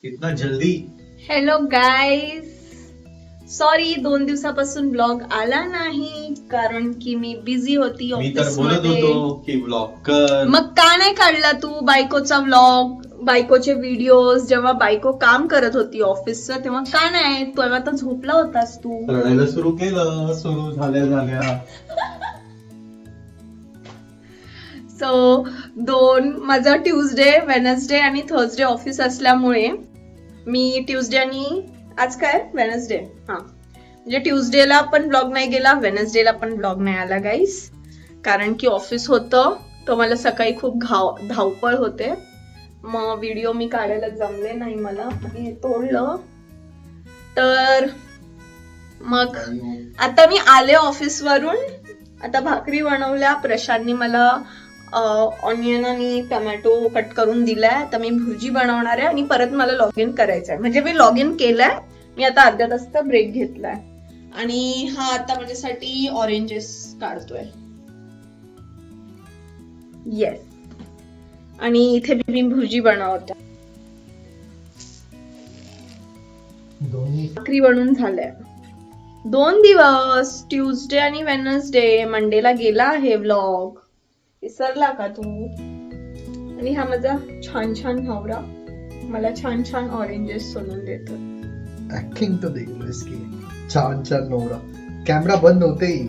इतना जल्दी? Hello guys, sorry 2 दिवसापासून ब्लॉग आला नाही कारण की मी बिझी होती मी तर ऑफिस बोलत मध्ये. होतो की ब्लॉग कर. मग का नाही काढला तू बायकोचा व्लॉग, बायकोचे व्हिडिओज? जेव्हा बायको काम करत होती ऑफिसचं तेव्हा का नाही? तेव्हा तर झोपला होतास तू. रडायला सुरू केलं, सुरू झाल्या सो माझं ट्यूजडे, वेनसडे आणि थर्सडे ऑफिस असल्यामुळे मी ट्यूजडे आणि आज काय वेनसडे, म्हणजे ट्यूजडेला पण ब्लॉग नाही गेला, वेनसडेला पण ब्लॉग नाही आला गाईस, कारण की ऑफिस होतं तर मला सकाळी खूप धावपळ होते. मग व्हिडिओ मी काढायला जमले नाही मला, आणि तोडलं. तर मग आता मी आले ऑफिस वरून, आता भाकरी बनवल्या, प्रशांतनी मला ऑनियन आणि टोमॅटो कट करून दिलाय. तर मी भुर्जी बनवणार आहे आणि परत मला लॉग इन करायचंय. म्हणजे मी लॉग इन केलंय, मी आता अर्ध्या तासाचा ब्रेक घेतलाय. आणि हा आता माझ्यासाठी ऑरेंजेस काढतोय. येस. आणि इथे मी भुर्जी बनवते. भाकरी बनवून झाल्या. 2 दिवस, ट्यूजडे आणि वेनसडे. मंडेला गेला आहे व्लॉग, विसरला का तू? आणि हा माझा छान छान नवरा मला छान छान ऑरेंजेस सोलून देतो. एक्टिंग तो देख लो इसकी. छान छान नवरा. कॅमेरा बंद होते ही.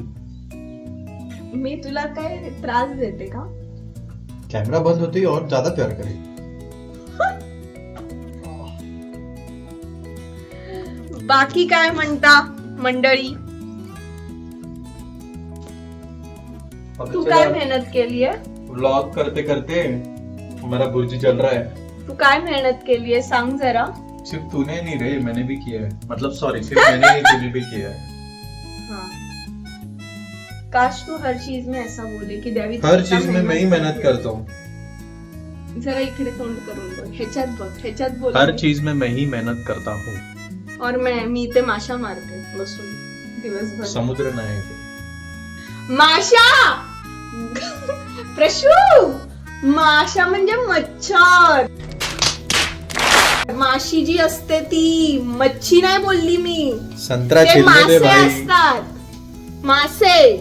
मी तुला काय त्रास देते का? कैमरा बंद होते ही और ज्यादा प्यार करे. बाकी काय म्हणता मंडळी? तू काय मेहनत केली आहे? व्लॉग करते करते हमारा भुर्जी चल रहा है. तू काय मेहनत केली आहे सांग जरा. सिर्फ तूने नहीं रे, मैंने भी किया है. मतलब सॉरी, सिर्फ मैंने नहीं, तूने भी किया है. हाँ. काश तू हर चीज में ऐसा बोले की द्यावी. हर चीज में मैं ही मेहनत करता हूँ. जरा इकडे तोंड करून बोल. ह्याच्यात बघ, ह्याच्यात बोल. हर चीज में मैं ही मेहनत करता हूँ. और मी ते माशा मारते बसून दिवसभर. समुद्र नाही. माशा प्रशू, माशा म्हणजे मच्छर. माशी जी असते ती, मच्छी नाही बोलली मी. संत्रा ते छिलने दे मासे भाई. असतात, मासे.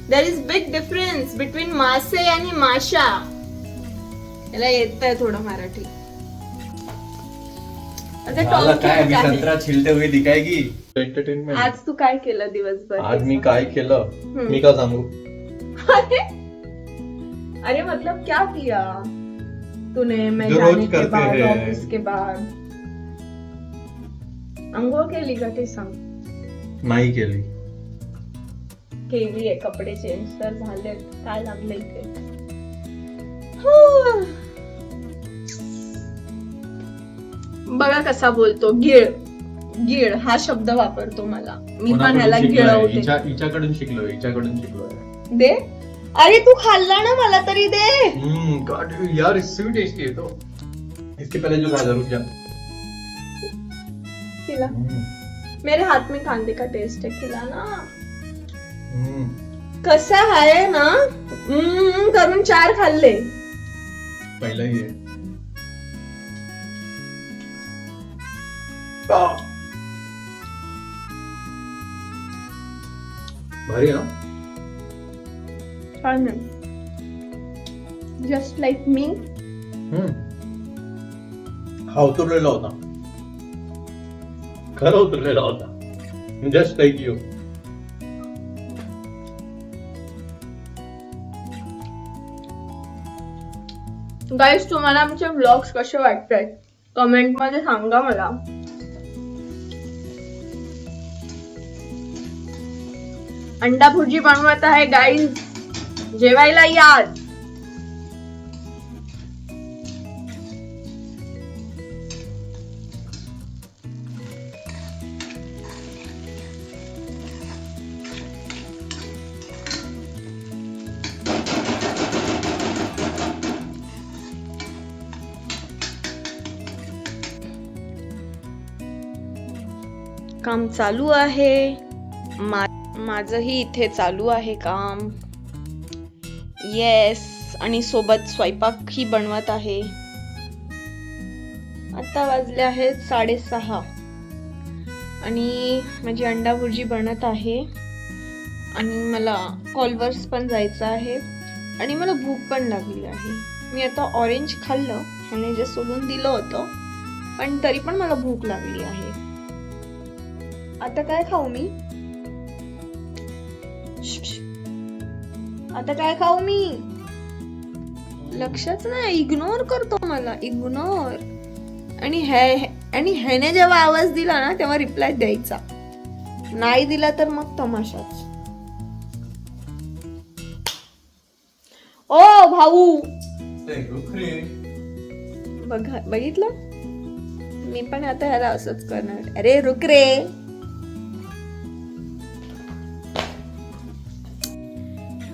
There is big difference between मासे आणि माशा. याला येतंय थोडं मराठी. मला काय अभी संत्रा छिलते हुए दिखाएगी. एंटरटेनमेंट. आज तू काय केलं दिवसभर? आज मी काय केलं मी का सांगू. अरे मतलब क्या किया तूने? मैं जो रोज जाने के करते बाद, हैं. ऑफिस के बाद अंघोळ केली का ते सांग. नाही केली. केली आहे, कपडे चेंज तर झाले. काय लागलं इथे? बघा कसा बोलतो. गिळ, गिळ हा शब्द वापरतो मला. मी पण ह्याला गिळवते. हिच्याकडून शिकलो. दे. अरे तू खाल्ला ना, मला तरी दे. यार इससे भी टेस्टी है तो. इसके पहले जो खाया रुक जा. खिला. मेरे हाथ में कांदे का टेस्ट है, खिला ना. कसा आहे ना. करून 4 खाल्ले. पहिला ही आहे. भारी आहे ना. छान आहे. जस्ट लाईक मी. हा उतरलेला होता. खरं उतरलेला होता. Just like you. गाईस, तुम्हाला आमचे व्लॉग्स कसे वाटतात कमेंट मध्ये सांगा मला. अंडा भुर्जी बनवत आहे गाईज, जेवायला या. काम चालू आहे. माझंही इथे चालू आहे काम. येस. आणि सोबत स्वयंपाक ही बनवत आहे. आत्ता वाजले आहेत 6:30 आणि माझी अंडा भुर्जी बनत आहे आणि मला कॉलवर्स पण जायचं आहे आणि मला भूक पण लागली आहे. मी आता ऑरेंज खाल्लं, ह्याने जे सोलून दिलं होतं, पण तरी पण मला भूक लागली आहे. आता काय खाऊ मी? आता काय खाऊ मी? लक्षच नाही, इग्नोर करतो मला, इग्नोर. आणि ह्याने जेव्हा आवाज दिला ना तेव्हा रिप्लाय द्यायचा, नाही दिला तर मग तमाशाच. ओ भाऊ, बघितलं, मी पण आता ह्याला असंच करणार. अरे रुक रे.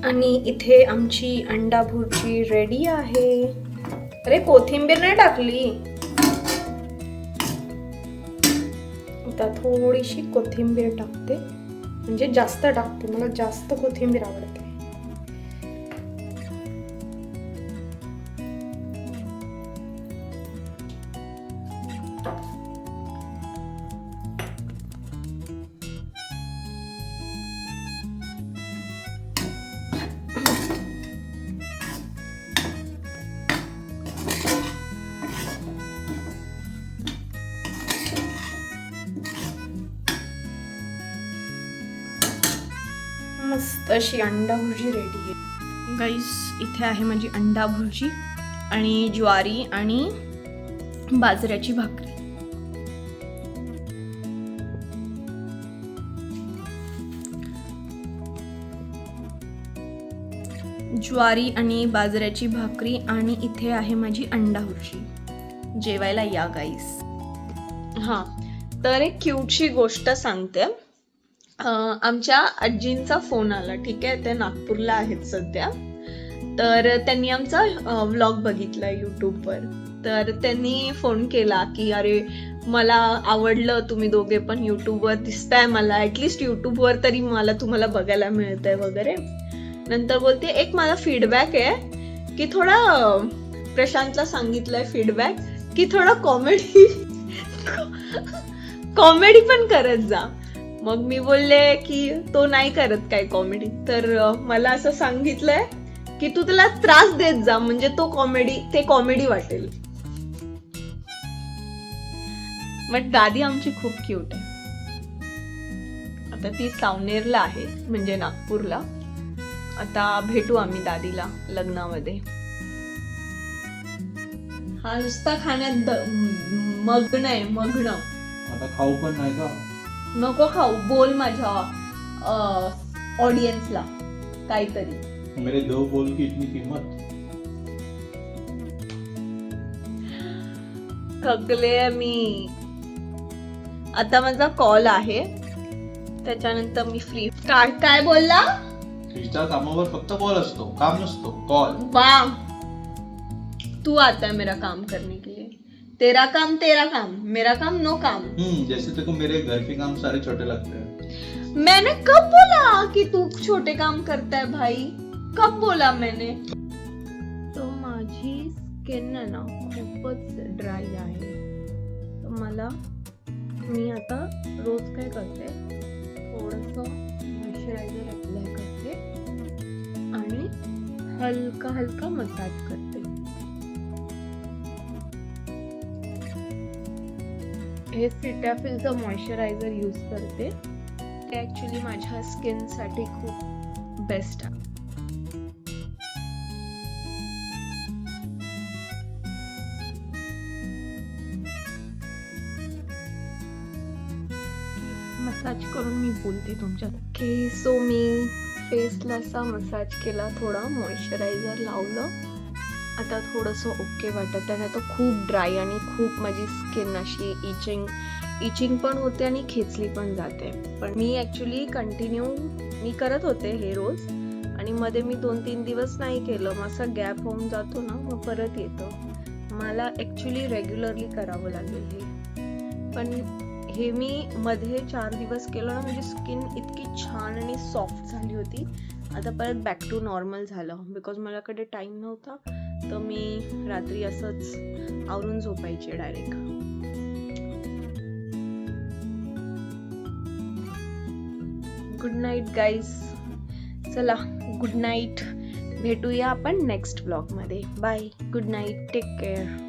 आणि इथे आमची अंडा भुर्जी रेडी आहे. अरे कोथिंबीर नाही टाकली. आता थोडीशी कोथिंबीर टाकते, म्हणजे जास्त टाकते, मला जास्त कोथिंबीर आवडते. मस्त अशी अंडा भुर्जी रेडी आहे गाईस. इथे आहे माझी अंडा भुर्जी आणि ज्वारी आणि बाजऱ्याची भाकरी. ज्वारी आणि बाजऱ्याची भाकरी आणि इथे आहे माझी अंडा भुर्जी. जेवायला या गाईस. हा, तर एक क्यूटशी गोष्ट सांगते. आमच्या आजींचा फोन आला, ठीक आहे, ते नागपूरला आहेत सध्या. तर त्यांनी आमचा व्लॉग बघितला यूट्यूबवर. तर त्यांनी फोन केला की अरे मला आवडलं, तुम्ही दोघे पण यूट्यूबवर दिसताय, मला ॲटलिस्ट यूट्यूबवर तरी मला तुम्हाला बघायला मिळतंय वगैरे. नंतर बोलते एक मला फीडबॅक आहे की थोडा, प्रशांतला सांगितलंय फीडबॅक की थोडा कॉमेडी पण करत जा. मग मी बोलले की तो नाही करत काय कॉमेडी, तर मला असं सांगितलंय की तू त्याला त्रास देत जा, म्हणजे ते कॉमेडी वाटेल. बट दादी आमची खूप क्यूट आहे. आता ती सावनेरला आहे, म्हणजे नागपूरला. आता भेटू आम्ही दादीला लग्नामध्ये. हा नुसता खाण्यात मग्न आहे, मग्न. आता खाऊ पण नाही का? नको खाऊ, बोल माझ्या ऑडियन्सला काहीतरी. मेरे दो बोल की इतनी किंमत. थकले मी. आता माझा कॉल आहे, त्याच्यानंतर मी फ्री. काय बोलला? तिच्या कामावर फक्त कॉल असतो, काम नसतो, कॉल. वाह, तू आता है मेरा काम करने के लिए. तेरा काम मेरा काम नो काम. जैसे तेको मेरे घर के काम सारे छोटे लगते हैं. मैंने कब बोला कि तू छोटे काम करता है भाई? कब बोला मैंने? तो माझी स्किन ना खूपच ड्राय आहे. मी आता रोज काय करते, थोडंसं मॉइश्चरायझर अप्लाय करते आणि हलका हलका मसाज करते. हे सिटॅफिलचं मॉइश्चरायझर यूज करते. ते ऍक्च्युली माझ्या स्किन साठी खूप बेस्ट आहे. मसाज करून मी बोलते तुमच्यात. ओके, सो मी फेसला असा मसाज केला, थोडा मॉइश्चरायझर लावलं. आता थोडंसं ओके वाटत आहे. आता खूप ड्राय आणि खूप माझी स्किन अशी इचिंग पण होते आणि खेचली पण जाते. पण मी ॲक्च्युली कंटिन्यू करत होते हे रोज, आणि मध्ये मी 2-3 दिवस नाही केलं. मग असा गॅप होऊन जातो ना, मग परत येतं. मला ॲक्च्युली रेग्युलरली करावं लागेल हे. पण हे मी मध्ये 4 दिवस केलं ना, माझी स्किन इतकी छान आणि सॉफ्ट झाली होती. आता परत बॅक टू नॉर्मल झालं. बिकॉज माझ्याकडे टाईम नव्हता, तर मी रात्री असंच आवरून झोपायचे डायरेक्ट. Good night guys. चला गुड नाईट. भेटूया आपण नेक्स्ट ब्लॉग मध्ये. Bye. Good night. Take care.